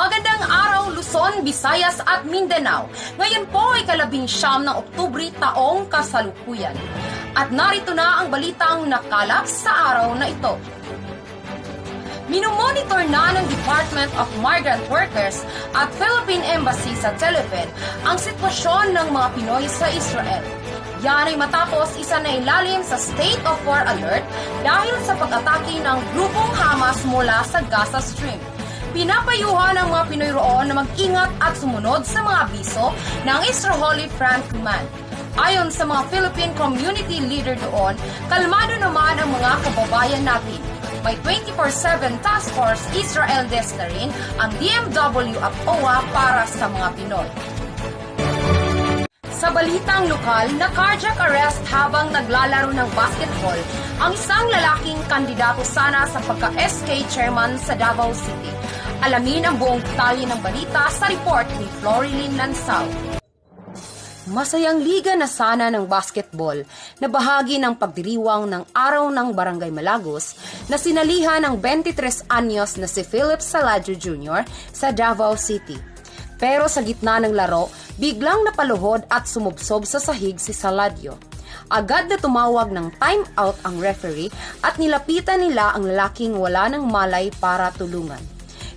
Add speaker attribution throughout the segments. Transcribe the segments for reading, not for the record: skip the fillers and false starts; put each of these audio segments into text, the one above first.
Speaker 1: Magandang araw Luzon, Visayas at Mindanao. Ngayon po ay 19 ng Oktubre taong kasalukuyan. At narito na ang balitang nakalap sa araw na ito. Minomonitor na ng Department of Migrant Workers at Philippine Embassy sa Philippines ang sitwasyon ng mga Pinoy sa Israel. Yan ay matapos isa na ilalim sa State of War Alert dahil sa pag-atake ng grupong Hamas mula sa Gaza Strip. Pinapayuhan ang mga Pinoy roon na mag-ingat at sumunod sa mga abiso ng Israeli Front Command. Ayon sa mga Philippine community leader doon, kalmado naman ang mga kababayan natin. May 24/7 Task Force Israel Desk na rin ang DMW at OWA para sa mga Pinoy. Sa balitang lokal, na-carjack arrest habang naglalaro ng basketball ang isang lalaking kandidato sana sa pagka-SK chairman sa Davao City. Alamin ang buong detalye ng balita sa report ni Florilyn Lansao. Masayang liga na sana ng basketball na bahagi ng pagdiriwang ng Araw ng Barangay Malagos na sinalihan ng 23 anyos na si Philip Saladyo Jr. sa Davao City. Pero sa gitna ng laro, biglang napaluhod at sumubsob sa sahig si Saladyo. Agad na tumawag ng time-out ang referee at nilapitan nila ang lalaking wala ng malay para tulungan.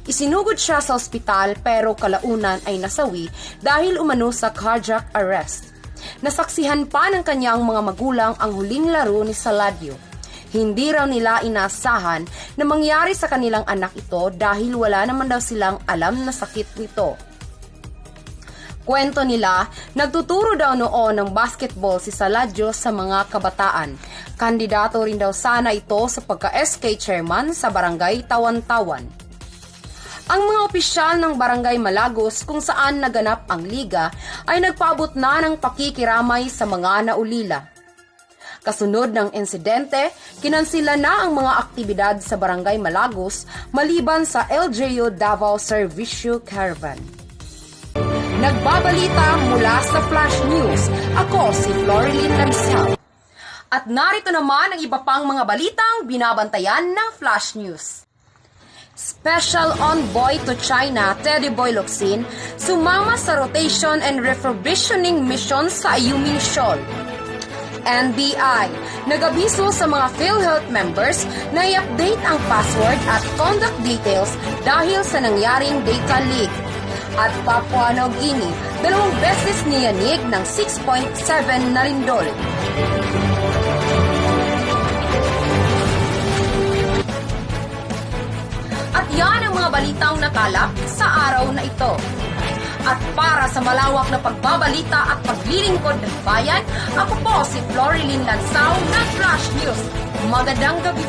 Speaker 1: Isinugod siya sa ospital pero kalaunan ay nasawi dahil umano sa cardiac arrest. Nasaksihan pa ng kanyang mga magulang ang huling laro ni Saladyo. Hindi raw nila inaasahan na mangyari sa kanilang anak ito dahil wala naman daw silang alam na sakit nito. Kwento nila, nagtuturo daw noon ng basketball si Saladyo sa mga kabataan. Kandidato rin daw sana ito sa pagka-SK chairman sa Barangay Tawan-Tawan. Ang mga opisyal ng Barangay Malagos kung saan naganap ang liga ay nagpaabot na ng pakikiramay sa mga naulila. Kasunod ng insidente, kinansila na ang mga aktibidad sa Barangay Malagos maliban sa LGU Davao Servicio Caravan. Nagbabalita mula sa Flash News, ako si Florilyn Lansao. At narito naman ang iba pang mga balitang binabantayan ng Flash News. Special Envoy to China, Teddy Boy Locsin, sumama sa rotation and refurbishing mission sa Ayungin Shoal. NBI, nag-abiso sa mga PhilHealth members na i-update ang password at contact details dahil sa nangyaring data leak. At Papua New Guinea, 2 beses niyanig ng 6.7 na lindol. At yan ang mga balitang nakalap sa araw na ito. At para sa malawak na pagbabalita at paglilingkod ng bayan, ako po si Florilyn Lansao ng Flash News. Magandang gabi.